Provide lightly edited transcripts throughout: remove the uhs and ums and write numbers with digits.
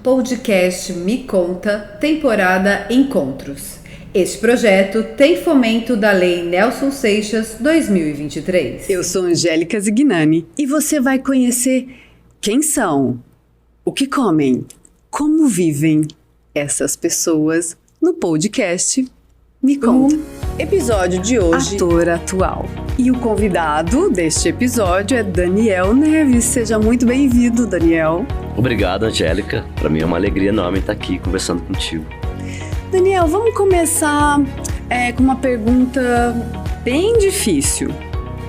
Podcast Me Conta, temporada Encontros. Este projeto tem fomento da Lei Nelson Seixas 2023. Eu sou Angélica Zignani e você vai conhecer quem são, o que comem, como vivem essas pessoas no podcast Me Conta. Episódio de hoje, ator atual. E o convidado deste episódio é Daniel Neves. Seja muito bem-vindo, Daniel. Obrigado, Angélica. Para mim é uma alegria enorme estar aqui conversando contigo. Daniel, vamos começar com uma pergunta bem difícil.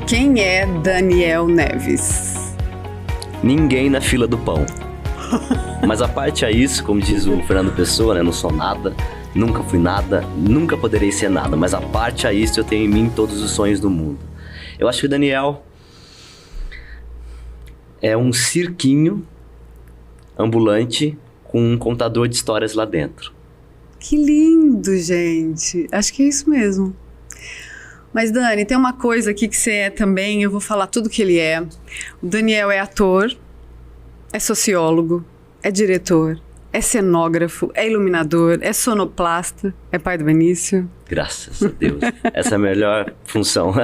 Quem é Daniel Neves? Ninguém na fila do pão. Mas a parte é isso, como diz o Fernando Pessoa, né? Não sou nada, nunca fui nada, nunca poderei ser nada. Mas a parte é isso, eu tenho em mim todos os sonhos do mundo. Eu acho que o Daniel é um cirquinho ambulante com um contador de histórias lá dentro. Que lindo, gente. Acho que é isso mesmo. Mas, Dani, tem uma coisa aqui que você é também, eu vou falar tudo que ele é. O Daniel é ator, é sociólogo, é diretor, é cenógrafo, é iluminador, é sonoplasta, é pai do Benício. Graças a Deus. Essa é a melhor função.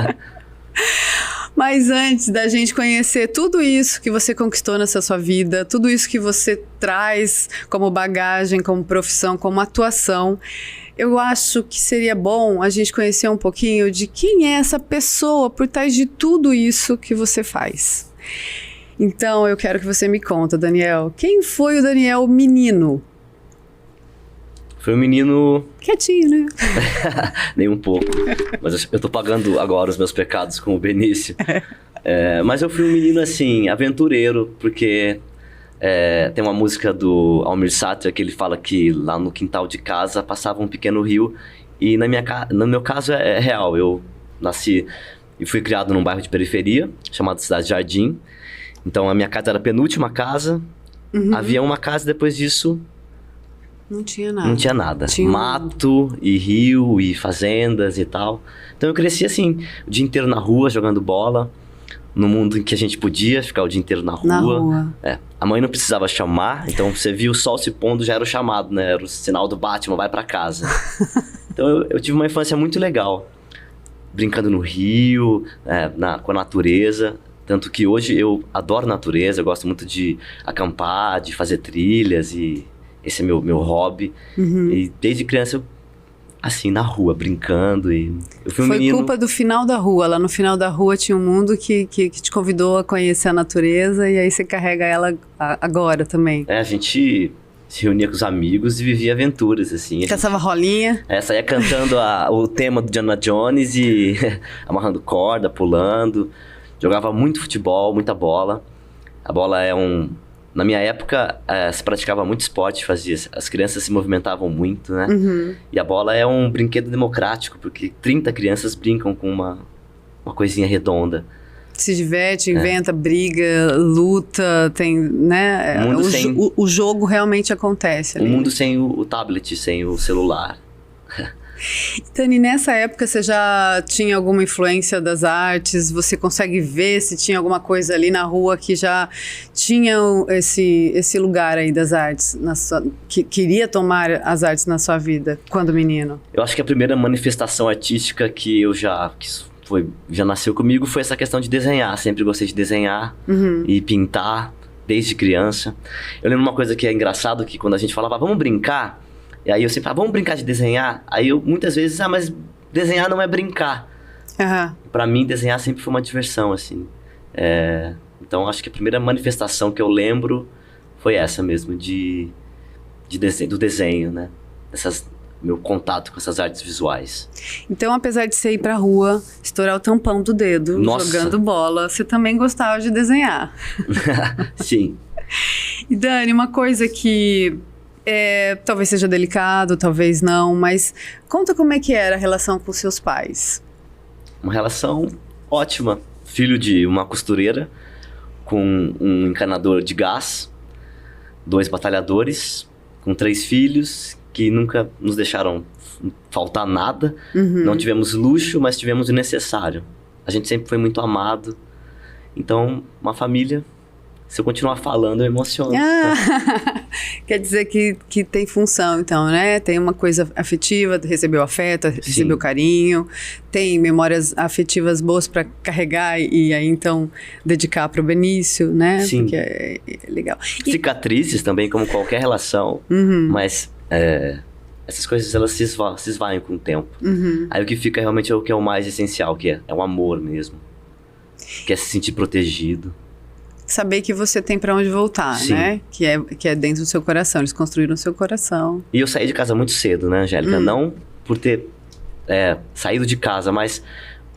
Mas antes da gente conhecer tudo isso que você conquistou nessa sua vida, tudo isso que você traz como bagagem, como profissão, como atuação, eu acho que seria bom a gente conhecer um pouquinho de quem é essa pessoa por trás de tudo isso que você faz. Então, eu quero que você me conta, Daniel, quem foi o Daniel menino? Foi um menino... Quietinho, né? Nem um pouco. Mas eu tô pagando agora os meus pecados com o Benício. Mas eu fui um menino, assim, aventureiro, porque tem uma música do Almir Sater que ele fala que lá no quintal de casa passava um pequeno rio. E no meu caso é real. Eu nasci e fui criado num bairro de periferia, chamado Cidade Jardim. Então a minha casa era a penúltima casa. Uhum. Havia uma casa, depois disso... Não tinha nada. Não tinha nada. Mato e rio e fazendas e tal. Então eu cresci assim, o dia inteiro na rua, jogando bola. No mundo em que a gente podia ficar o dia inteiro na rua. Na rua. A mãe não precisava chamar, então você via o sol se pondo, já era o chamado, né? Era o sinal do Batman, vai pra casa. Então eu tive uma infância muito legal. Brincando no rio, com a natureza. Tanto que hoje eu adoro natureza, eu gosto muito de acampar, de fazer trilhas e... Esse é meu hobby. Uhum. E desde criança, assim, na rua, brincando. E eu fui um menino... culpa do final da rua. Lá no final da rua tinha um mundo que te convidou a conhecer a natureza. E aí você carrega ela agora também. A gente se reunia com os amigos e vivia aventuras, assim. Caçava rolinha. Saía cantando o tema do Indiana Jones e amarrando corda, pulando. Jogava muito futebol, muita bola. A bola Na minha época, se praticava muito esporte, as crianças se movimentavam muito, né? Uhum. E a bola é um brinquedo democrático, porque 30 crianças brincam com uma coisinha redonda. Se diverte, inventa, briga, luta, tem, né? O jogo realmente acontece ali. O mundo sem o tablet, sem o celular. Dani, nessa época você já tinha alguma influência das artes? Você consegue ver se tinha alguma coisa ali na rua que já tinha esse lugar aí das artes, que queria tomar as artes na sua vida, quando menino? Eu acho que a primeira manifestação artística que eu já nasceu comigo foi essa questão de desenhar. Sempre gostei de desenhar e pintar desde criança. Eu lembro uma coisa que é engraçado, que quando a gente falava, vamos brincar... E aí eu sempre falava, vamos brincar de desenhar? Aí eu muitas vezes, mas desenhar não é brincar. Uhum. Pra mim, desenhar sempre foi uma diversão, assim. Então, acho que a primeira manifestação que eu lembro foi essa mesmo, do desenho, né? Meu contato com essas artes visuais. Então, apesar de você ir pra rua, estourar o tampão do dedo, Nossa. Jogando bola, você também gostava de desenhar. Sim. E Dani, uma coisa que... talvez seja delicado, talvez não, mas conta como é que era a relação com seus pais. Uma relação ótima. Filho de uma costureira com um encanador de gás, 2 batalhadores, com 3 filhos que nunca nos deixaram faltar nada. Uhum. Não tivemos luxo, mas tivemos o necessário. A gente sempre foi muito amado. Então, uma família se eu continuar falando, eu emociono. Quer dizer que tem função, então, né? Tem uma coisa afetiva, recebeu afeto, recebeu carinho, tem memórias afetivas boas para carregar e aí, então, dedicar para o Benício, né? Sim. Porque é legal. Cicatrizes também, como qualquer relação, mas essas coisas, elas se esvaem com o tempo. Aí o que fica realmente é o que é o mais essencial, que é o amor mesmo. Que é se sentir protegido. Saber que você tem pra onde voltar, Sim. né? Que é dentro do seu coração. Eles construíram o seu coração. E eu saí de casa muito cedo, né, Angélica? Não por ter saído de casa, mas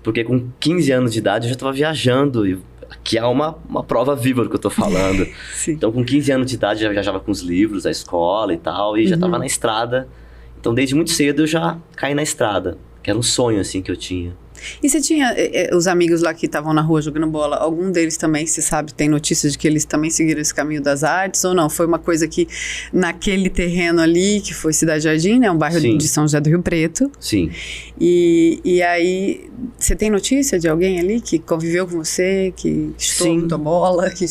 porque com 15 anos de idade eu já estava viajando. E que é uma prova viva do que eu tô falando. Sim. Então, com 15 anos de idade, eu já viajava com os livros da escola e tal. E já estava na estrada. Então, desde muito cedo, eu já caí na estrada. Que era um sonho, assim, que eu tinha. E você tinha os amigos lá que estavam na rua jogando bola, algum deles também, você sabe, tem notícias de que eles também seguiram esse caminho das artes ou não? Foi uma coisa que naquele terreno ali, que foi Cidade Jardim, né? Um bairro Sim. de São José do Rio Preto. Sim. E aí, você tem notícia de alguém ali que conviveu com você, que chutou bola, que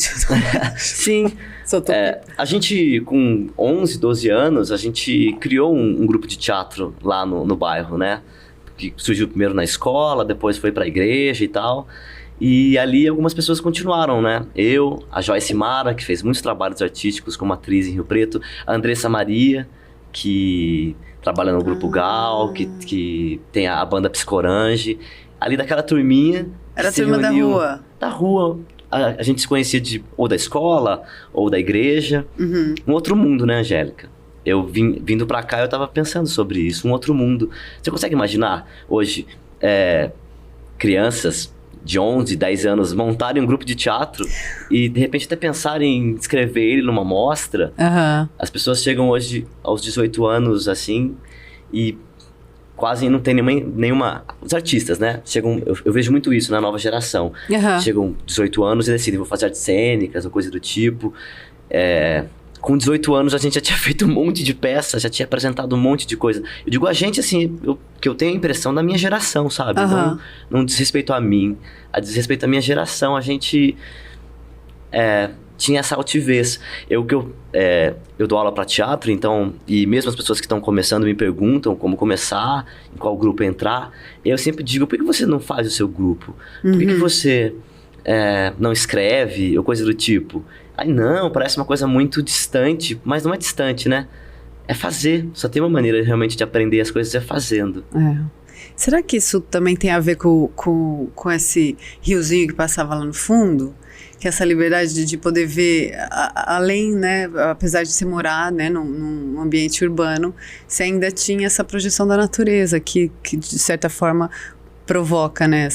Sim. soltou... A gente, com 11, 12 anos, a gente criou um grupo de teatro lá no bairro, né? Que surgiu primeiro na escola, depois foi pra igreja e tal. E ali algumas pessoas continuaram, né? Eu, a Joyce Mara, que fez muitos trabalhos artísticos como atriz em Rio Preto. A Andressa Maria, que trabalha no Grupo Gal, que tem a banda Psicorange. Ali daquela turminha... Era a turma da rua? Da rua. A gente se conhecia ou da escola, ou da igreja. Um outro mundo, né, Angélica? Eu vindo pra cá, eu tava pensando sobre isso, um outro mundo. Você consegue imaginar hoje crianças de 11, 10 anos montarem um grupo de teatro e de repente até pensarem em escrever ele numa mostra? As pessoas chegam hoje aos 18 anos assim e quase não tem nenhuma... Os artistas, né? Chegam, eu vejo muito isso na nova geração. Chegam 18 anos e decidem, vou fazer artes cênicas ou coisa do tipo. Com 18 anos a gente já tinha feito um monte de peças, já tinha apresentado um monte de coisa. Eu digo a gente, assim, que eu tenho a impressão da minha geração, sabe? Não diz respeito a mim, a diz respeito à minha geração. A gente tinha essa altivez. Eu dou aula para teatro, então, e mesmo as pessoas que estão começando me perguntam como começar, em qual grupo entrar. Eu sempre digo, por que você não faz o seu grupo? Por que você não escreve ou coisa do tipo? Aí não, parece uma coisa muito distante, mas não é distante, né? É fazer. Só tem uma maneira realmente de aprender as coisas, é fazendo. Será que isso também tem a ver com esse riozinho que passava lá no fundo? Que essa liberdade de poder ver além, né? Apesar de você morar, né, num ambiente urbano, você ainda tinha essa projeção da natureza que de certa forma provoca, né,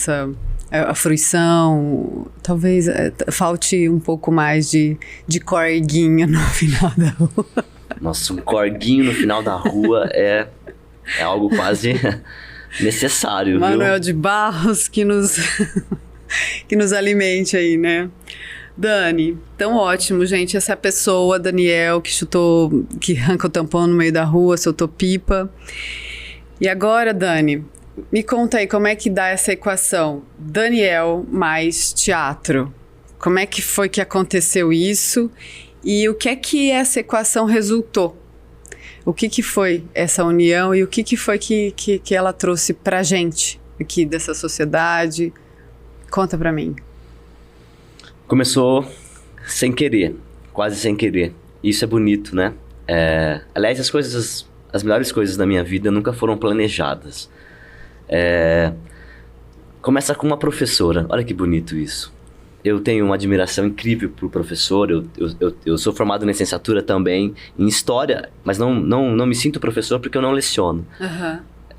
a fruição. Talvez falte um pouco mais de corguinho no final da rua. Nossa, um corguinho no final da rua é algo quase necessário, Manuel viu? de Barros que nos alimente aí, né? Dani, tão ótimo, gente. Essa pessoa, Daniel, que arranca o tampão no meio da rua, soltou pipa. E agora, Dani, me conta aí como é que dá essa equação Daniel mais teatro. Como é que foi que aconteceu isso e o que é que essa equação resultou? O que foi essa união e o que foi que ela trouxe pra gente aqui dessa sociedade? Conta pra mim. Começou sem querer, quase sem querer. Isso é bonito, né? Aliás, as melhores coisas da minha vida nunca foram planejadas. Começa com uma professora. Olha que bonito isso. Eu tenho uma admiração incrível por professor. Eu sou formado em licenciatura também em História, mas não me sinto professor porque eu não leciono.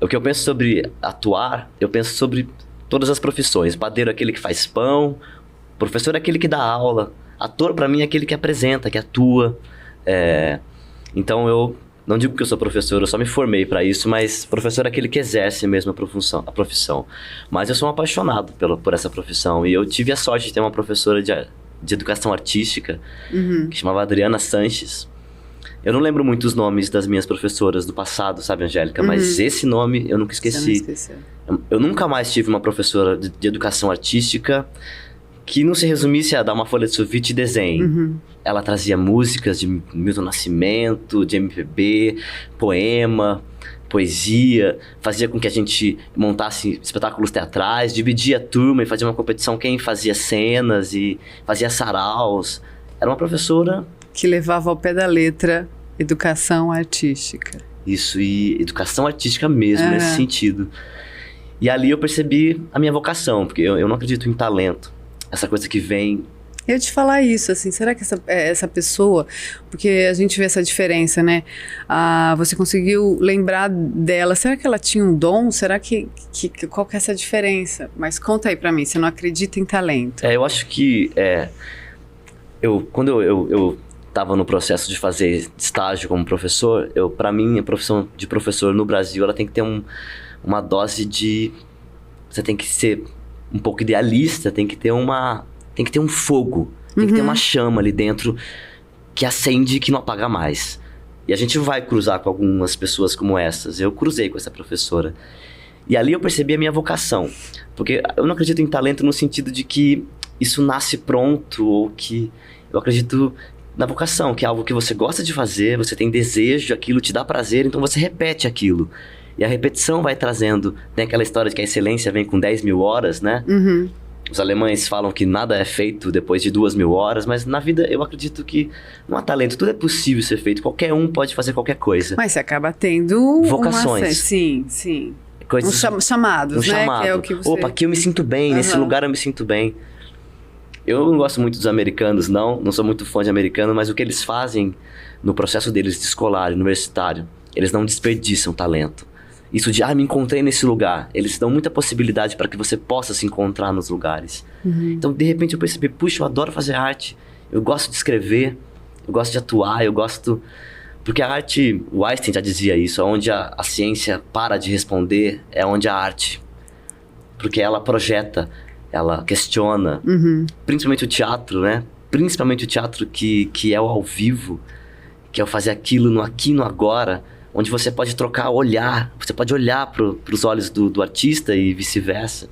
O que eu penso sobre atuar, eu penso sobre todas as profissões. Padeiro é aquele que faz pão, professor é aquele que dá aula, ator pra mim é aquele que apresenta, que atua. Então eu não digo que eu sou professor, eu só me formei pra isso, mas professor é aquele que exerce mesmo a profissão. Mas eu sou um apaixonado por essa profissão e eu tive a sorte de ter uma professora de educação artística que chamava Adriana Sanches. Eu não lembro muito os nomes das minhas professoras do passado, sabe, Angélica? Mas esse nome eu nunca esqueci. Você não esqueceu. Eu nunca mais tive uma professora de educação artística que não se resumisse a dar uma folha de sulfite e desenho. Ela trazia músicas de Milton Nascimento, de MPB, poema, poesia, fazia com que a gente montasse espetáculos teatrais, dividia a turma e fazia uma competição quem fazia cenas e fazia saraus. Era uma professora... que levava ao pé da letra educação artística. Isso, e educação artística mesmo, nesse sentido. E ali eu percebi a minha vocação, porque eu não acredito em talento. Essa coisa que vem... Eu ia te falar isso, assim, será que essa pessoa, porque a gente vê essa diferença, né? Você conseguiu lembrar dela, será que ela tinha um dom? Será qual que é essa diferença? Mas conta aí pra mim, você não acredita em talento. Eu acho que, quando eu estava no processo de fazer estágio como professor, para mim, a profissão de professor no Brasil, ela tem que ter uma dose de... Você tem que ser um pouco idealista, tem que ter um fogo, tem que ter uma chama ali dentro que acende e que não apaga mais. E a gente vai cruzar com algumas pessoas como essas. Eu cruzei com essa professora. E ali eu percebi a minha vocação. Porque eu não acredito em talento no sentido de que isso nasce pronto, ou que... Eu acredito na vocação, que é algo que você gosta de fazer, você tem desejo, aquilo te dá prazer, então você repete aquilo. E a repetição vai trazendo... Tem aquela história de que a excelência vem com 10 mil horas, né? Os alemães falam que nada é feito depois de 2.000 horas, mas na vida eu acredito que não há talento, tudo é possível ser feito, qualquer um pode fazer qualquer coisa. Mas você acaba tendo vocações. Sim. Coisas, chamados, né? Chamado. Que é o que você... Opa, aqui eu me sinto bem, nesse lugar eu me sinto bem. Eu não gosto muito dos americanos, não sou muito fã de americano, mas o que eles fazem no processo deles de escolar, universitário, eles não desperdiçam talento. Isso de, me encontrei nesse lugar. Eles dão muita possibilidade para que você possa se encontrar nos lugares. Então, de repente, eu percebi, puxa, eu adoro fazer arte. Eu gosto de escrever, eu gosto de atuar, eu gosto... Porque a arte, o Einstein já dizia isso, onde a ciência para de responder, é onde a arte. Porque ela projeta, ela questiona. Principalmente o teatro, né? Principalmente o teatro que é o ao vivo, que é o fazer aquilo no aqui e no agora, onde você pode trocar olhar, você pode olhar para os olhos do artista e vice-versa.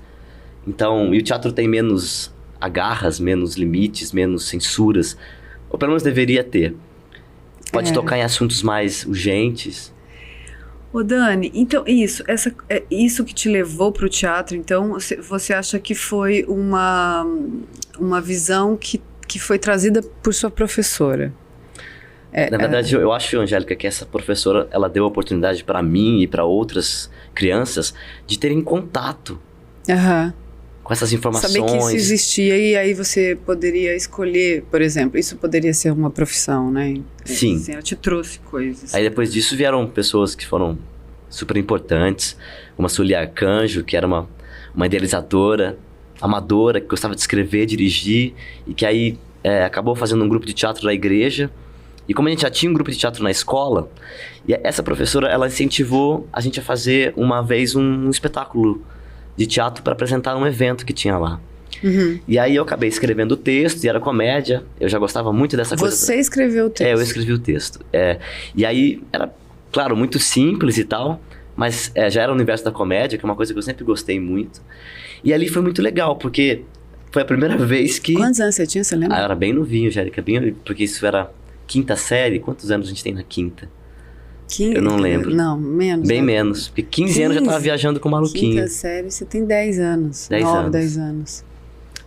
Então, e o teatro tem menos agarras, menos limites, menos censuras, ou pelo menos deveria ter. Pode tocar em assuntos mais urgentes. Ô Dani, então isso que te levou para o teatro, então você acha que foi uma visão que foi trazida por sua professora? Na verdade, eu acho, Angélica, que essa professora, ela deu a oportunidade para mim e para outras crianças de terem contato com essas informações. Saber que isso existia e aí você poderia escolher, por exemplo, isso poderia ser uma profissão, né? Sim. Assim, ela te trouxe coisas. Aí depois disso vieram pessoas que foram super importantes, como a Sueli Arcanjo, que era uma idealizadora, amadora, que gostava de escrever, dirigir, e que aí acabou fazendo um grupo de teatro da igreja. E como a gente já tinha um grupo de teatro na escola, e essa professora, ela incentivou a gente a fazer uma vez um espetáculo de teatro para apresentar um evento que tinha lá. E aí eu acabei escrevendo o texto, e era comédia, eu já gostava muito dessa coisa. Você escreveu o texto? Eu escrevi o texto. E aí era, claro, muito simples e tal, mas já era o universo da comédia, que é uma coisa que eu sempre gostei muito. E ali foi muito legal, porque foi a primeira vez que... Quantos anos você tinha, você lembra? Eu era bem novinho, Angélica, porque isso era... Quinta série, quantos anos a gente tem na quinta? 15? Eu não lembro. Não, menos. Bem menos. Porque 15 anos eu já tava viajando com o maluquinho. Quinta série, você tem 10 anos. 10 anos.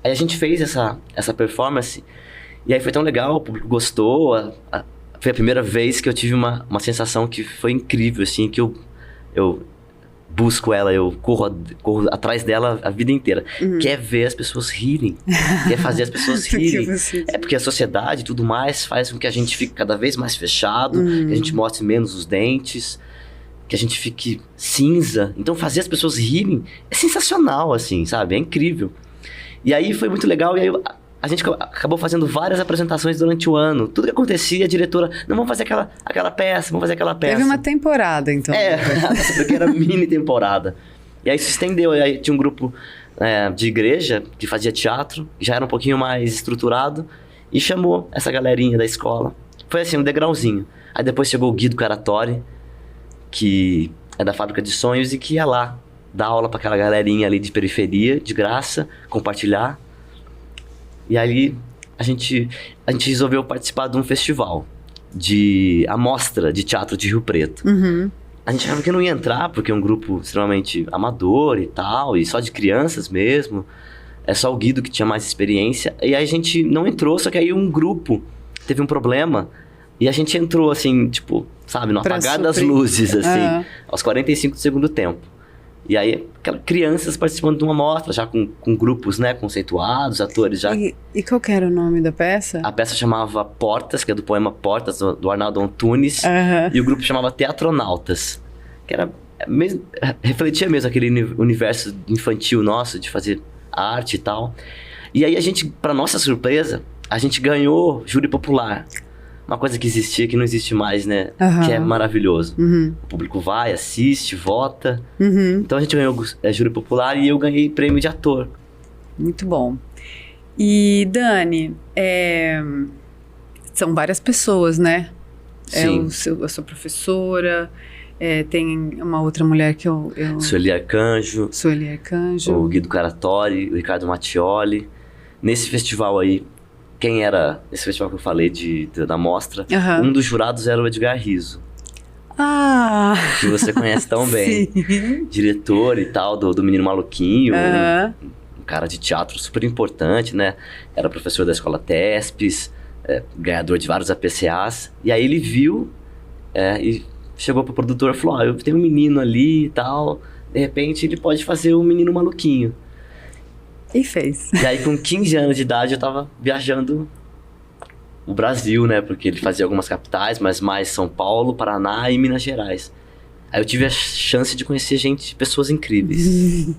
Aí a gente fez essa performance, e aí foi tão legal, o público gostou. Foi a primeira vez que eu tive uma sensação que foi incrível, assim, que eu busco ela, eu corro atrás dela a vida inteira. Quer ver as pessoas rirem, quer fazer as pessoas rirem. Porque a sociedade e tudo mais faz com que a gente fique cada vez mais fechado, que a gente mostre menos os dentes, que a gente fique cinza. Então fazer as pessoas rirem é sensacional, assim, sabe? É incrível. E aí foi muito legal, e aí a gente acabou fazendo várias apresentações durante o ano. Tudo que acontecia, a diretora, não, vamos fazer aquela peça, vamos fazer aquela peça. Teve uma temporada, então. Porque era mini temporada. E aí se estendeu, e aí tinha um grupo de igreja que fazia teatro, já era um pouquinho mais estruturado, e chamou essa galerinha da escola. Foi assim, um degrauzinho. Aí depois chegou o Guido Caratori, que é da Fábrica de Sonhos, e que ia lá dar aula para aquela galerinha ali de periferia, de graça, compartilhar. E aí a gente resolveu participar de um festival de amostra de teatro de Rio Preto. A gente achava que não ia entrar, porque é um grupo extremamente amador e tal, e só de crianças mesmo. É só o Guido que tinha mais experiência. E aí a gente não entrou, só que aí um grupo teve um problema. E a gente entrou, assim, tipo, sabe, no apagar das luzes, assim, aos 45 do segundo tempo. E aí, crianças participando de uma mostra, já com grupos, né, conceituados, atores já. E qual que era o nome da peça? A peça chamava Portas, que é do poema Portas, do Arnaldo Antunes. E o grupo chamava Teatronautas, que era refletia mesmo aquele universo infantil nosso, de fazer arte e tal. E aí a gente, pra nossa surpresa, a gente ganhou júri popular. Uma coisa que existia, que não existe mais, né? Que é maravilhoso. O público vai, assiste, vota. Então a gente ganhou júri popular e eu ganhei prêmio de ator. Muito bom. E, Dani, são várias pessoas, né? Sim. A sua professora, tem uma outra mulher que eu... Sueli Arcanjo. Sueli Arcanjo. O Guido Caratori, o Ricardo Mattioli. Nesse festival aí, quem era esse festival que eu falei da mostra? Um dos jurados era o Edgar Rizzo. Que você conhece tão bem. Sim. Diretor e tal, do Menino Maluquinho. Um cara de teatro super importante, né? Era professor da escola TESPES, ganhador de vários APCAs. E aí ele viu e chegou pro produtor e falou, eu tenho um menino ali e tal, de repente ele pode fazer o Menino Maluquinho. E fez. E aí, com 15 anos de idade, eu tava viajando o Brasil, né? Porque ele fazia algumas capitais, mas mais São Paulo, Paraná e Minas Gerais. Aí eu tive a chance de conhecer pessoas incríveis.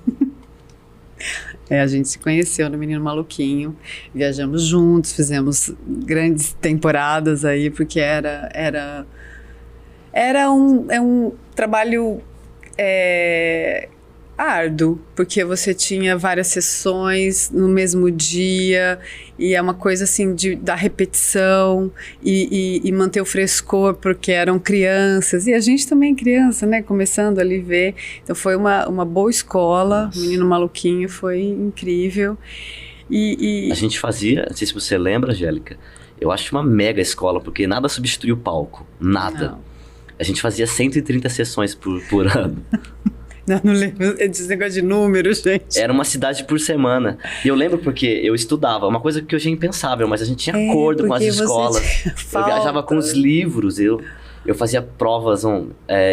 A gente se conheceu no Menino Maluquinho, viajamos juntos, fizemos grandes temporadas aí, porque era um trabalho... árduo, porque você tinha várias sessões no mesmo dia e é uma coisa assim da repetição e manter o frescor, porque eram crianças e a gente também criança, né, começando ali ver, então foi uma boa escola. Nossa. O Menino Maluquinho foi incrível e... A gente fazia, não sei se você lembra, Angélica, eu acho uma mega escola, porque nada substitui o palco, nada. Não. A gente fazia 130 sessões por ano. Não lembro desse negócio de números, gente. Era uma cidade por semana. E eu lembro porque eu estudava, uma coisa que hoje é impensável, mas a gente tinha acordo com as escolas. Eu viajava com os livros, eu fazia provas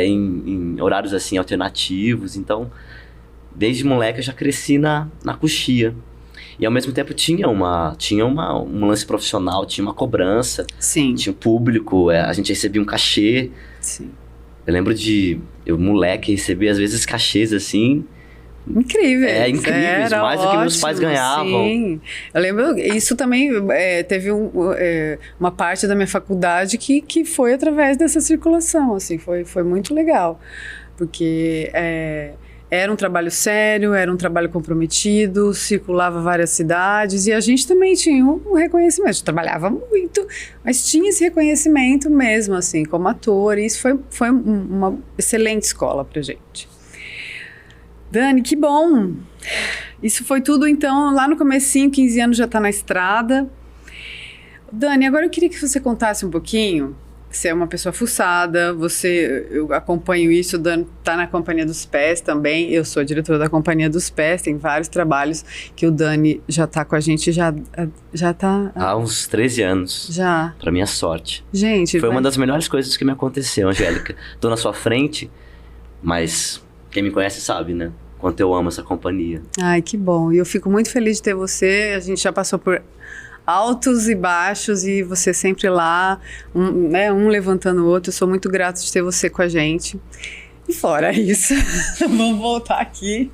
em horários assim alternativos. Então, desde moleque eu já cresci na coxia. E ao mesmo tempo tinha um lance profissional, tinha uma cobrança. Sim. Tinha público, a gente recebia um cachê. Sim. Eu lembro eu, moleque, receber às vezes cachês assim. Incríveis. Incríveis, mais do que meus pais ganhavam. Sim. Eu lembro, isso também teve uma parte da minha faculdade que foi através dessa circulação, assim, foi muito legal. Porque era um trabalho sério, era um trabalho comprometido, circulava várias cidades e a gente também tinha um reconhecimento. A gente trabalhava muito, mas tinha esse reconhecimento mesmo, assim, como ator. E isso foi uma excelente escola pra gente. Dani, que bom! Isso foi tudo, então, lá no comecinho, 15 anos já tá na estrada. Dani, agora eu queria que você contasse um pouquinho. Você é uma pessoa fuçada, eu acompanho isso, o Dani tá na Companhia dos Pés também, eu sou diretora da Companhia dos Pés, tem vários trabalhos que o Dani já tá com a gente, já tá... Há uns 13 anos. Já. Pra minha sorte. Gente... Foi uma das melhores coisas que me aconteceu, Angélica. Tô na sua frente, mas quem me conhece sabe, né? Quanto eu amo essa companhia. Ai, que bom. E eu fico muito feliz de ter você, a gente já passou por... altos e baixos e você sempre lá, um levantando o outro. Eu sou muito grata de ter você com a gente. E fora isso, vamos voltar aqui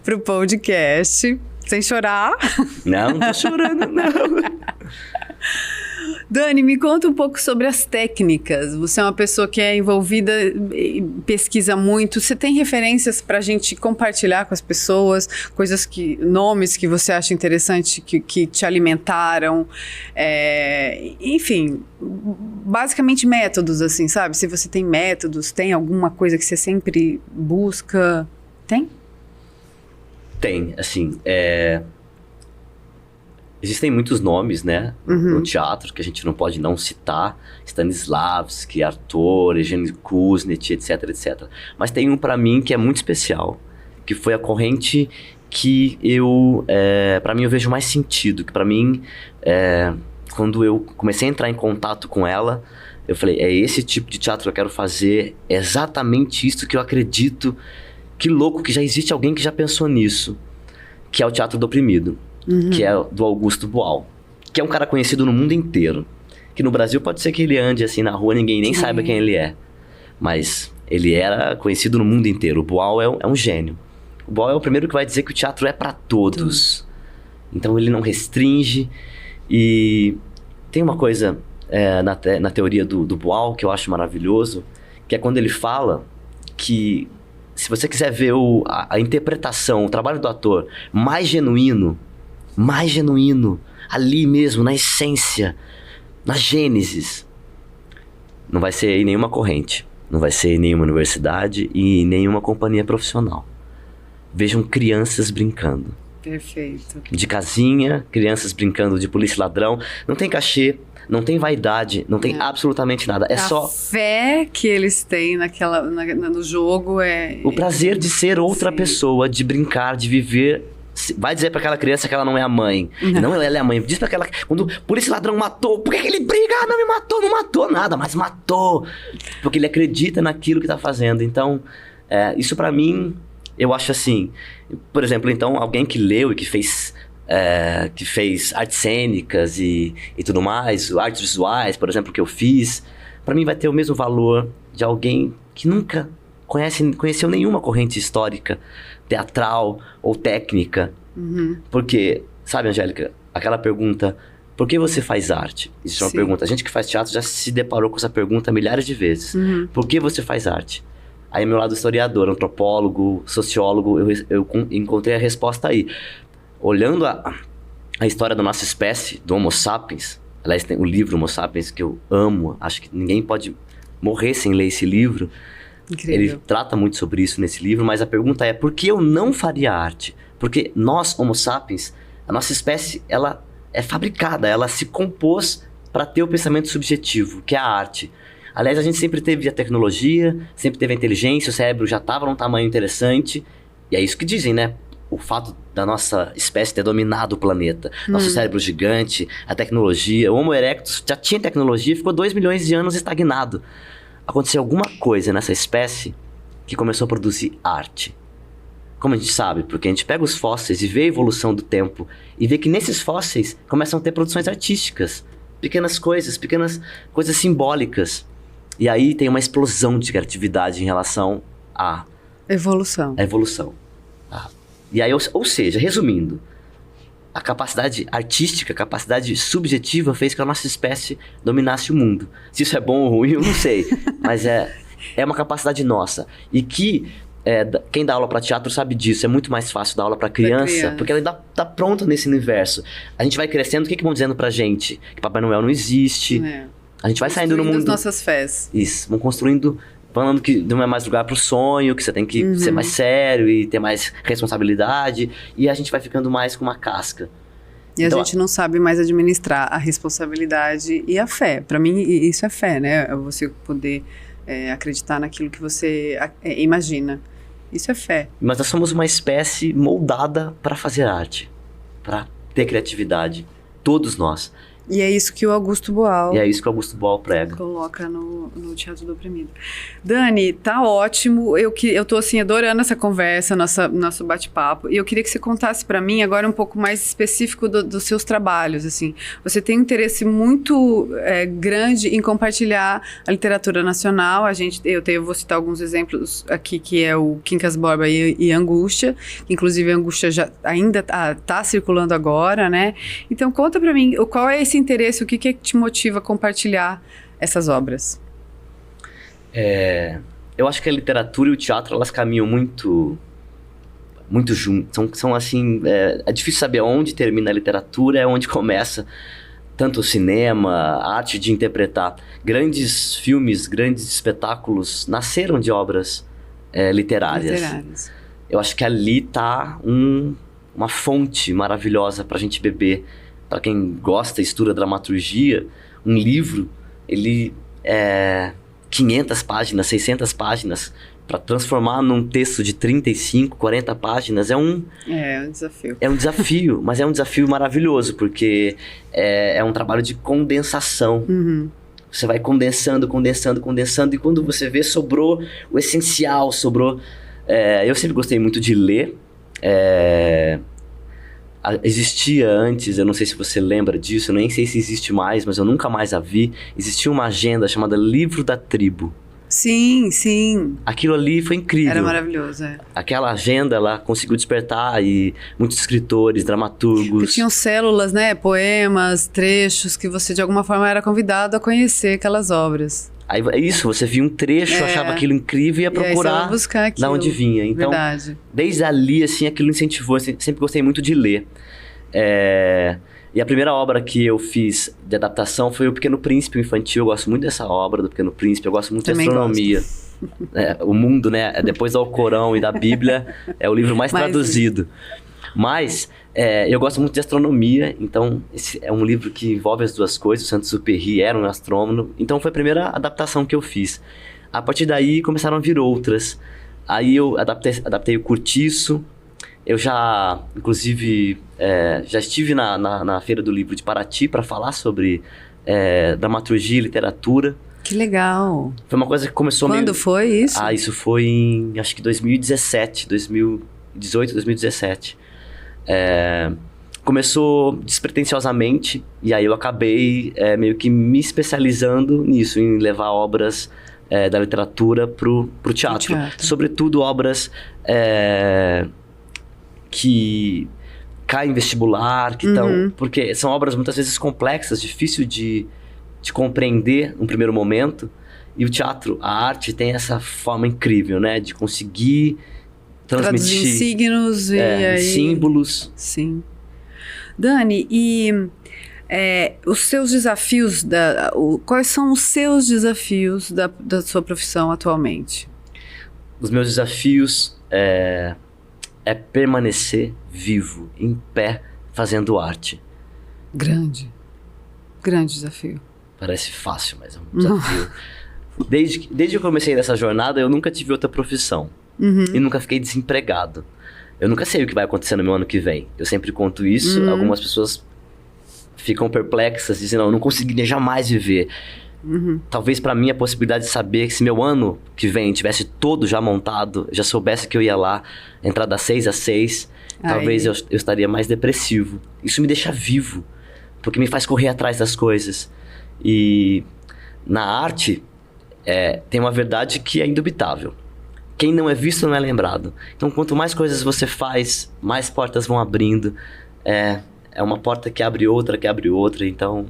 pro podcast, sem chorar. Não tô chorando, não. Dani, me conta um pouco sobre as técnicas. Você é uma pessoa que é envolvida, pesquisa muito. Você tem referências para a gente compartilhar com as pessoas? Nomes que você acha interessante, que te alimentaram? Enfim, basicamente métodos, assim, sabe? Se você tem métodos, tem alguma coisa que você sempre busca? Tem? Tem, assim, Existem muitos nomes, né, no teatro, que a gente não pode não citar. Stanislavski, Arthur, Eugênio Kuznet, etc, etc. Mas tem um pra mim que é muito especial, que foi a corrente que pra mim eu vejo mais sentido, que pra mim, quando eu comecei a entrar em contato com ela, eu falei, é esse tipo de teatro que eu quero fazer, é exatamente isso que eu acredito. Que louco que já existe alguém que já pensou nisso, que é o Teatro do Oprimido. Que é do Augusto Boal, que é um cara conhecido no mundo inteiro, que no Brasil pode ser que ele ande assim na rua, ninguém nem saiba quem ele é, mas ele era conhecido no mundo inteiro. O Boal é um gênio. O Boal é o primeiro que vai dizer que o teatro é para todos, então ele não restringe. E tem uma coisa na teoria do Boal que eu acho maravilhoso, que é quando ele fala que se você quiser ver a interpretação, o trabalho do ator mais genuíno, ali mesmo, na essência, na gênesis, não vai ser em nenhuma corrente, não vai ser em nenhuma universidade e em nenhuma companhia profissional. Vejam crianças brincando. Perfeito. De casinha, crianças brincando de polícia e ladrão. Não tem cachê, não tem vaidade, não tem absolutamente nada. É só... A fé que eles têm no jogo é... O prazer de ser outra pessoa, de brincar, de viver... Vai dizer pra aquela criança que ela não é a mãe. Não, ela é a mãe. Diz pra aquela... Quando por esse ladrão matou, por que ele briga? Ah, não me matou, não matou nada, mas matou. Porque ele acredita naquilo que tá fazendo. Então, isso pra mim, eu acho assim... Por exemplo, então, alguém que leu e que fez artes cênicas e tudo mais, artes visuais, por exemplo, que eu fiz, pra mim vai ter o mesmo valor de alguém que nunca conheceu nenhuma corrente histórica, teatral ou técnica. Porque, sabe, Angélica, aquela pergunta, por que você faz arte? Isso é uma pergunta. A gente que faz teatro já se deparou com essa pergunta milhares de vezes. Por que você faz arte? Aí, meu lado historiador, antropólogo, sociólogo, eu encontrei a resposta aí. Olhando a história da nossa espécie, do Homo sapiens, aliás, tem o livro Homo sapiens que eu amo, acho que ninguém pode morrer sem ler esse livro. Incrível. Ele trata muito sobre isso nesse livro, mas a pergunta é, por que eu não faria arte? Porque nós, Homo sapiens, a nossa espécie, ela é fabricada, ela se compôs para ter o pensamento subjetivo, que é a arte. Aliás, a gente sempre teve a tecnologia, sempre teve a inteligência, o cérebro já estava num tamanho interessante, e é isso que dizem, né? O fato da nossa espécie ter dominado o planeta, nosso cérebro gigante, a tecnologia, o Homo erectus já tinha tecnologia e ficou 2 milhões de anos estagnado. Aconteceu alguma coisa nessa espécie que começou a produzir arte. Como a gente sabe? Porque a gente pega os fósseis e vê a evolução do tempo e vê que nesses fósseis começam a ter produções artísticas, pequenas coisas simbólicas. E aí tem uma explosão de criatividade em relação à evolução. E aí, ou seja, resumindo, a capacidade artística, a capacidade subjetiva fez que a nossa espécie dominasse o mundo. Se isso é bom ou ruim, eu não sei. Mas é uma capacidade nossa. E que quem dá aula para teatro sabe disso. É muito mais fácil dar aula para criança, porque ela tá pronta nesse universo. A gente vai crescendo, o que vão dizendo pra gente? Que Papai Noel não existe. A gente vai saindo no mundo... as nossas fés. Isso, vão construindo... Falando que não é mais lugar pro sonho, que você tem que ser mais sério e ter mais responsabilidade. E a gente vai ficando mais com uma casca. E então, a gente não sabe mais administrar a responsabilidade e a fé. Para mim, isso é fé, né? É você poder acreditar naquilo que você imagina. Isso é fé. Mas nós somos uma espécie moldada para fazer arte, para ter criatividade. Todos nós. E é isso que o Augusto Boal... prega. Coloca no Teatro do Oprimido. Dani, tá ótimo. Eu tô, assim, adorando essa conversa, nosso bate-papo. E eu queria que você contasse para mim agora um pouco mais específico dos seus trabalhos, assim. Você tem um interesse muito grande em compartilhar a literatura nacional. Eu vou citar alguns exemplos aqui, que é o Quincas Borba e Angústia. Inclusive, a Angústia ainda tá circulando agora, né? Então, conta para mim, qual é esse interesse, o que te motiva a compartilhar essas obras? Eu acho que a literatura e o teatro, elas caminham muito juntos. São assim, é difícil saber onde termina a literatura, é onde começa tanto o cinema, a arte de interpretar. Grandes filmes, grandes espetáculos nasceram de obras literárias. Eu acho que ali tá uma fonte maravilhosa pra gente beber para quem gosta, estuda dramaturgia, um livro, ele é 500 páginas, 600 páginas, para transformar num texto de 35, 40 páginas, é um desafio. É um desafio, mas é um desafio maravilhoso, porque é um trabalho de condensação. Você vai condensando, e quando você vê, sobrou o essencial, sobrou... eu sempre gostei muito de ler. Existia antes, eu não sei se você lembra disso, eu nem sei se existe mais, mas eu nunca mais a vi. Existia uma agenda chamada Livro da Tribo. Sim, sim. Aquilo ali foi incrível. Era maravilhoso, Aquela agenda, ela conseguiu despertar e muitos escritores, dramaturgos. Que tinham células, né? Poemas, trechos, que você de alguma forma era convidado a conhecer aquelas obras. Aí, você via um trecho, achava aquilo incrível e ia procurar da onde vinha. Então, verdade. Desde ali, assim, aquilo incentivou. Eu sempre gostei muito de ler. E a primeira obra que eu fiz de adaptação foi O Pequeno Príncipe infantil. Eu gosto muito dessa obra do Pequeno Príncipe. Eu gosto muito de astronomia. O mundo, né? Depois do Alcorão e da Bíblia, é o livro mais traduzido. Mas eu gosto muito de astronomia. Então, esse é um livro que envolve as duas coisas. O Saint-Exupéry era um astrônomo. Então, foi a primeira adaptação que eu fiz. A partir daí, começaram a vir outras. Aí eu adaptei o Curtiço. Eu já, inclusive, já estive na Feira do Livro de Paraty para falar sobre dramaturgia e literatura. Que legal! Foi uma coisa que começou Quando foi isso? Isso foi em, acho que 2018, 2017. Começou despretensiosamente, e aí eu acabei meio que me especializando nisso, em levar obras da literatura pro teatro. Sobretudo obras... que caem em vestibular, que estão... Porque são obras muitas vezes complexas, difícil de compreender no primeiro momento. E o teatro, a arte, tem essa forma incrível, né? De conseguir transmitir... Traduzir signos e aí... símbolos. Sim. Dani, e os seus desafios... quais são os seus desafios da sua profissão atualmente? Os meus desafios é permanecer vivo, em pé, fazendo arte. Grande desafio. Parece fácil, mas é um desafio. Desde que eu comecei nessa jornada, eu nunca tive outra profissão. E nunca fiquei desempregado. Eu nunca sei o que vai acontecer no meu ano que vem. Eu sempre conto isso, algumas pessoas ficam perplexas, dizendo, não, eu não conseguiria jamais viver. Talvez para mim a possibilidade de saber que se meu ano que vem tivesse todo já montado, já soubesse que eu ia lá, entrar das 6 às 6, talvez eu estaria mais depressivo. Isso me deixa vivo, porque me faz correr atrás das coisas. E na arte tem uma verdade que é indubitável. Quem não é visto não é lembrado. Então quanto mais coisas você faz, mais portas vão abrindo. É uma porta que abre outra, então...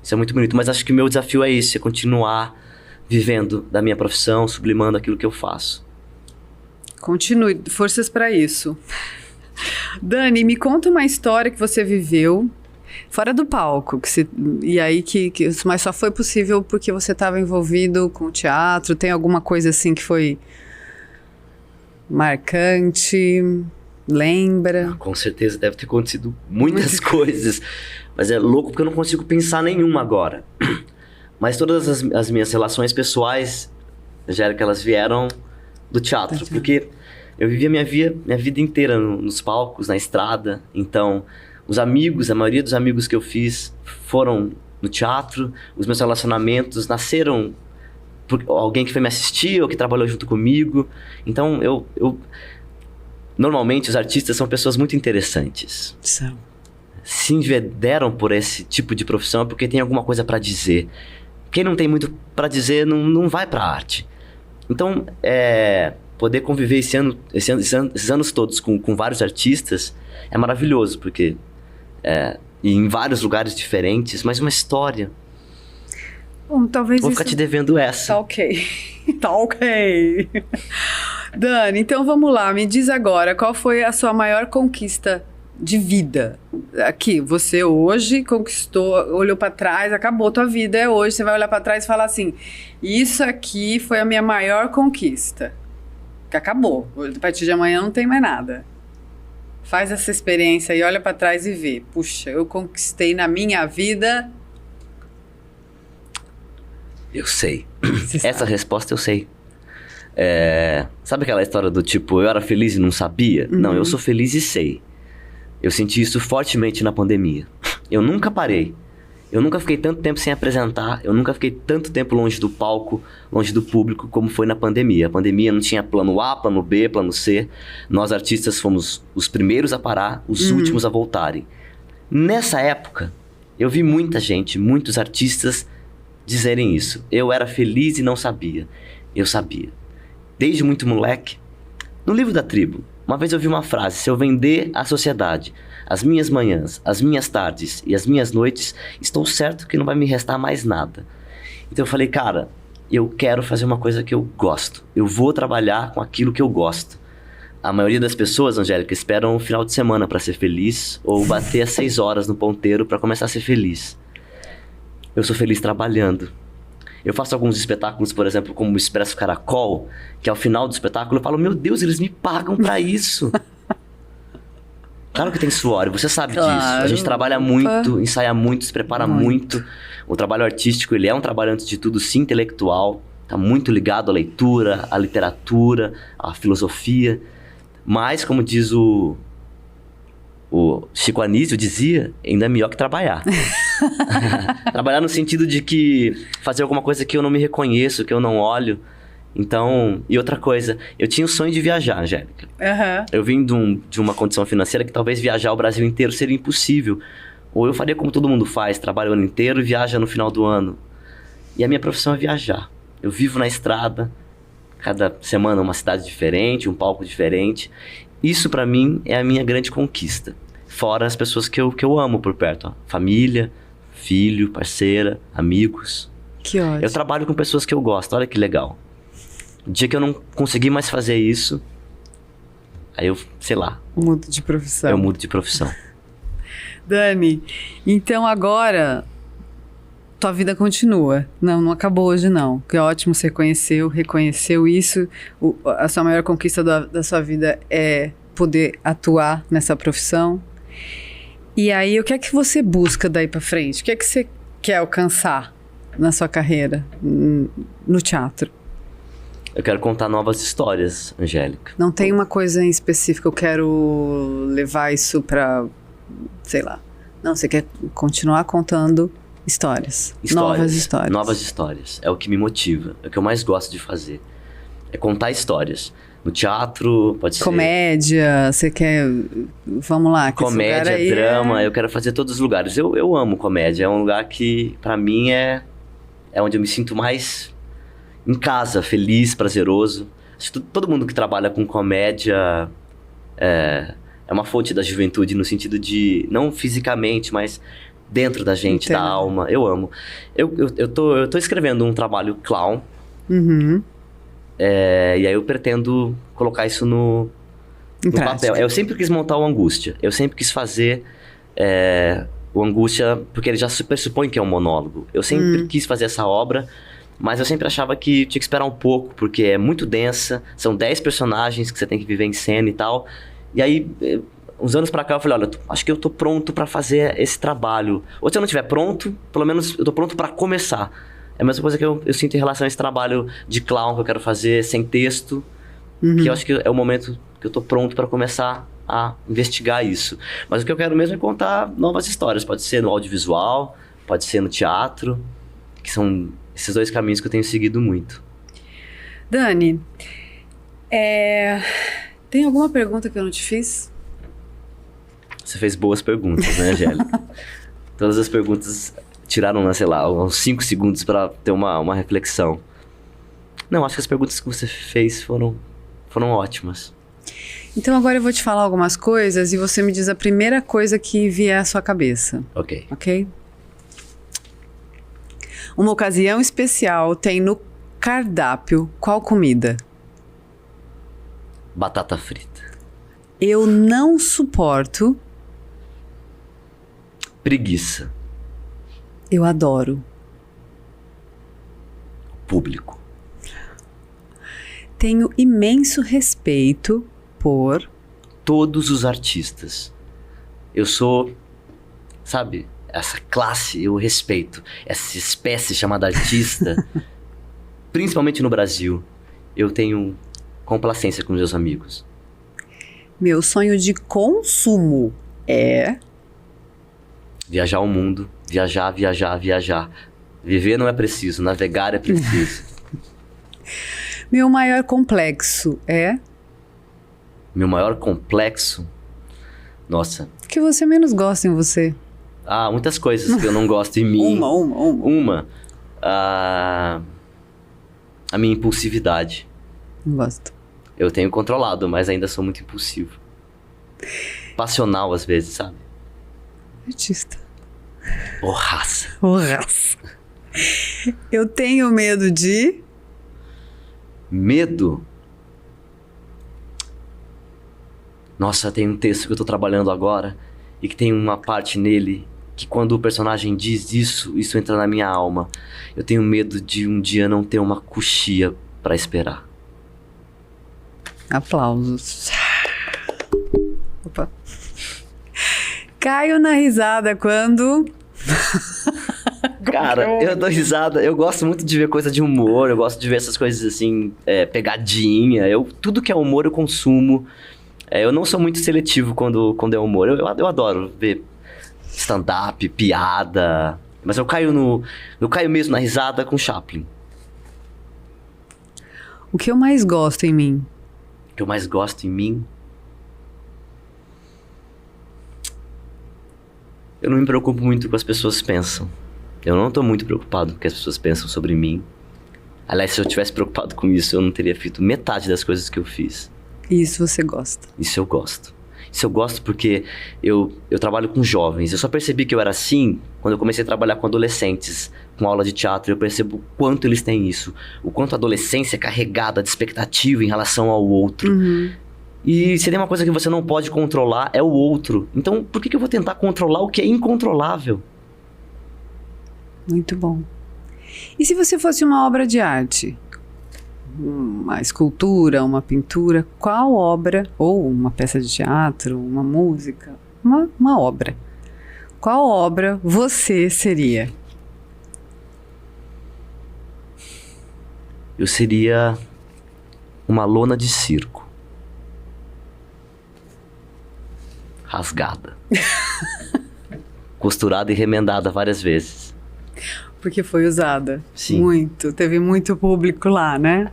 Isso é muito bonito, mas acho que o meu desafio é esse, é continuar vivendo da minha profissão, sublimando aquilo que eu faço. Continue, forças para isso. Dani, me conta uma história que você viveu fora do palco, mas só foi possível porque você estava envolvido com o teatro. Tem alguma coisa assim que foi marcante? Lembra? Com certeza deve ter acontecido muitas coisas. Mas é louco porque eu não consigo pensar nenhuma agora. Mas todas as minhas relações pessoais, já que elas vieram do teatro. Porque eu vivia minha vida inteira nos palcos, na estrada. Então, a maioria dos amigos que eu fiz foram no teatro. Os meus relacionamentos nasceram por alguém que foi me assistir ou que trabalhou junto comigo. Então, normalmente, os artistas são pessoas muito interessantes. São. Se enveredam por esse tipo de profissão é porque tem alguma coisa para dizer. Quem não tem muito para dizer não vai para a arte. Então, poder conviver esses anos todos com vários artistas é maravilhoso, porque e em vários lugares diferentes, mas uma história. Bom, talvez vou ficar te devendo essa. Tá ok. Tá ok. Dani, então vamos lá. Me diz agora, qual foi a sua maior conquista de vida? Aqui, você hoje conquistou, olhou pra trás, acabou tua vida, é hoje. Você vai olhar pra trás e falar assim, isso aqui foi a minha maior conquista. Que acabou. A partir de amanhã não tem mais nada. faz essa experiência e olha para trás e vê, puxa, eu conquistei na minha vida... Eu sei. Você Essa sabe. resposta eu sei. Sabe aquela história do tipo, eu era feliz e não sabia? Não, eu sou feliz e sei. Eu senti isso fortemente na pandemia. Eu nunca parei. Eu nunca fiquei tanto tempo sem apresentar. Eu nunca fiquei tanto tempo longe do palco, longe do público, como foi na pandemia. A pandemia não tinha plano A, plano B, plano C. Nós, artistas, fomos os primeiros a parar, os últimos a voltarem. Nessa época, eu vi muita gente, muitos artistas dizerem isso. Eu era feliz e não sabia. Eu sabia. Desde muito moleque. No livro da tribo, uma vez eu vi uma frase: se eu vender à sociedade as minhas manhãs, as minhas tardes e as minhas noites, estou certo que não vai me restar mais nada. Então eu falei, cara, eu quero fazer uma coisa que eu gosto. Eu vou trabalhar com aquilo que eu gosto. A maioria das pessoas, Angélica, esperam o final de semana para ser feliz ou bater às 6 horas no ponteiro para começar a ser feliz. Eu sou feliz trabalhando. Eu faço alguns espetáculos, por exemplo, como o Expresso Caracol, que ao final do espetáculo eu falo, meu Deus, eles me pagam pra isso. Claro que tem suor, você sabe disso. A gente trabalha muito, ensaia muito, se prepara muito. O trabalho artístico, ele é um trabalho, antes de tudo, sim, intelectual. Tá muito ligado à leitura, à literatura, à filosofia. Mas, como diz o Chico Anísio dizia, ainda é melhor que trabalhar. Trabalhar no sentido de que fazer alguma coisa que eu não me reconheço, que eu não olho. Então, e outra coisa, eu tinha o sonho de viajar, Angélica. Eu vim de uma condição financeira que talvez viajar o Brasil inteiro seria impossível. Ou eu faria como todo mundo faz, trabalha o ano inteiro e viaja no final do ano. E a minha profissão é viajar. Eu vivo na estrada, cada semana uma cidade diferente, um palco diferente. Isso pra mim é a minha grande conquista. Fora as pessoas que eu amo por perto. Ó. Família, filho, parceira, amigos. Que ótimo. Eu trabalho com pessoas que eu gosto, olha que legal. O dia que eu não conseguir mais fazer isso, aí eu, sei lá. Mudo de profissão. Eu mudo de profissão. Dani, então agora tua vida continua. Não acabou hoje não. Que ótimo, você reconheceu isso. A sua maior conquista da sua vida é poder atuar nessa profissão. E aí, o que é que você busca daí pra frente? O que é que você quer alcançar na sua carreira no teatro? Eu quero contar novas histórias, Angélica. Não tem uma coisa em específico, eu quero levar isso pra, sei lá. Não, você quer continuar contando histórias. Novas histórias. Novas histórias. É o que me motiva. É o que eu mais gosto de fazer. É contar histórias. No teatro, pode ser... Comédia, você quer... Vamos lá. Comédia, drama, eu quero fazer todos os lugares. Eu amo comédia. É um lugar que, pra mim, é onde eu me sinto mais em casa, feliz, prazeroso. Acho que todo mundo que trabalha com comédia é uma fonte da juventude, no sentido de... Não fisicamente, mas dentro da gente, da alma. Eu amo. Eu tô escrevendo um trabalho clown. Uhum. E aí eu pretendo colocar isso no papel. Eu sempre quis montar o Angústia. Eu sempre quis fazer o Angústia, porque ele já pressupõe que é um monólogo. Eu sempre quis fazer essa obra, mas eu sempre achava que tinha que esperar um pouco, porque é muito densa. São 10 personagens que você tem que viver em cena e tal. E aí, uns anos pra cá, eu falei, olha, acho que eu tô pronto pra fazer esse trabalho. Ou se eu não estiver pronto, pelo menos eu tô pronto pra começar. É a mesma coisa que eu sinto em relação a esse trabalho de clown que eu quero fazer sem texto, que eu acho que é o momento que eu tô pronto para começar a investigar isso. Mas o que eu quero mesmo é contar novas histórias. Pode ser no audiovisual, pode ser no teatro, que são esses dois caminhos que eu tenho seguido muito. Dani, tem alguma pergunta que eu não te fiz? Você fez boas perguntas, né, Angélica? Todas as perguntas... tiraram, sei lá, uns 5 segundos para ter uma reflexão. Não, acho que as perguntas que você fez foram ótimas. Então agora eu vou te falar algumas coisas e você me diz a primeira coisa que vier à sua cabeça. Ok. Ok? Uma ocasião especial tem no cardápio qual comida? Batata frita. Eu não suporto... Preguiça. Eu adoro. Público. Tenho imenso respeito por... todos os artistas. Eu sou, sabe, essa classe eu respeito. Essa espécie chamada artista, principalmente no Brasil, eu tenho complacência com meus amigos. Meu sonho de consumo é... Viajar o mundo, viajar. Viver não é preciso, navegar é preciso. Meu maior complexo é... Meu maior complexo? Nossa. O que você menos gosta em você? Muitas coisas que eu não gosto em mim. Uma. A minha impulsividade. Não gosto. Eu tenho controlado, mas ainda sou muito impulsivo. Passional às vezes, sabe? Artista. Raça. Eu tenho medo de... Medo? Nossa, tem um texto que eu tô trabalhando agora e que tem uma parte nele que quando o personagem diz isso entra na minha alma. Eu tenho medo de um dia não ter uma coxia pra esperar. Aplausos. Opa. Caio na risada quando... Cara, eu dou risada. Eu gosto muito de ver coisa de humor. Eu gosto de ver essas coisas assim, pegadinha. Tudo que é humor eu consumo. Eu não sou muito seletivo quando é humor. Eu adoro ver stand-up, piada. Mas eu caio mesmo na risada com Chaplin. O que eu mais gosto em mim? O que eu mais gosto em mim? Eu não me preocupo muito com o que as pessoas pensam. Eu não tô muito preocupado com o que as pessoas pensam sobre mim. Aliás, se eu tivesse preocupado com isso, eu não teria feito metade das coisas que eu fiz. Isso você gosta? Isso eu gosto. Isso eu gosto porque eu trabalho com jovens. Eu só percebi que eu era assim quando eu comecei a trabalhar com adolescentes, com aula de teatro. Eu percebo o quanto eles têm isso. O quanto a adolescência é carregada de expectativa em relação ao outro. Uhum. E se tem uma coisa que você não pode controlar, é o outro. Então, por que eu vou tentar controlar o que é incontrolável? Muito bom. E se você fosse uma obra de arte? Uma escultura, uma pintura, qual obra, ou uma peça de teatro, uma música, uma obra, qual obra você seria? Eu seria uma lona de circo. Rasgada. Costurada e remendada várias vezes. Porque foi usada. Sim. Muito. Teve muito público lá, né?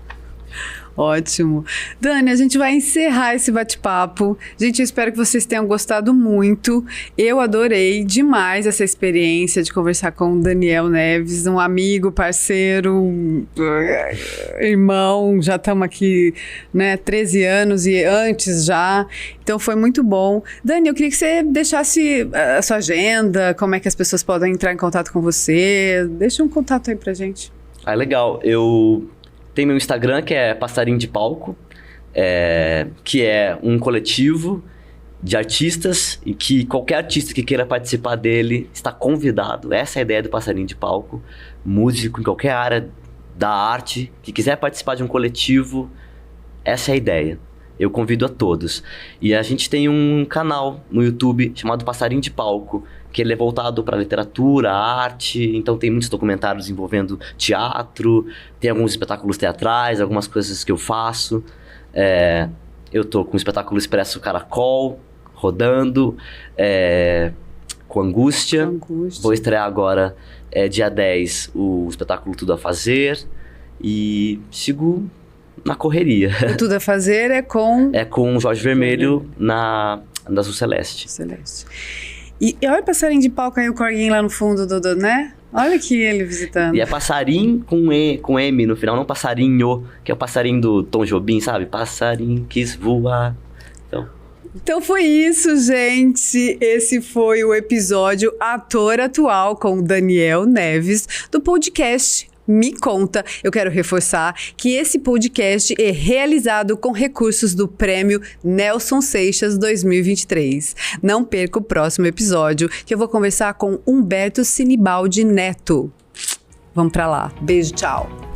Ótimo. Dani, a gente vai encerrar esse bate-papo. Gente, eu espero que vocês tenham gostado muito. Eu adorei demais essa experiência de conversar com o Daniel Neves, um amigo, parceiro, irmão. Já estamos aqui, né, 13 anos e antes já. Então foi muito bom. Dani, eu queria que você deixasse a sua agenda, como é que as pessoas podem entrar em contato com você. Deixa um contato aí pra gente. Legal. Tem meu Instagram, que é Passarinho de Palco, que é um coletivo de artistas e que qualquer artista que queira participar dele está convidado. Essa é a ideia do Passarinho de Palco. Músico em qualquer área da arte, que quiser participar de um coletivo, essa é a ideia. Eu convido a todos. E a gente tem um canal no YouTube chamado Passarinho de Palco, que ele é voltado para literatura, arte, então tem muitos documentários envolvendo teatro, tem alguns espetáculos teatrais, algumas coisas que eu faço. Eu tô com o espetáculo Expresso Caracol, rodando, com Angústia. Vou estrear agora, dia 10, o espetáculo Tudo a Fazer, e sigo na correria. O Tudo a Fazer é com... É com o Jorge Vermelho na Azul Celeste. E olha o Passarinho de Palco aí, o corguinho lá no fundo, né? Olha aqui ele visitando. E é passarinho com M no final, não passarinho, que é o passarinho do Tom Jobim, sabe? Passarinho quis voar. Então foi isso, gente. Esse foi o episódio Ator Atual com o Daniel Neves, do podcast Me Conta. Eu quero reforçar que esse podcast é realizado com recursos do Prêmio Nelson Seixas 2023. Não perca o próximo episódio, que eu vou conversar com Humberto Sinibaldi Neto. Vamos pra lá. Beijo, tchau.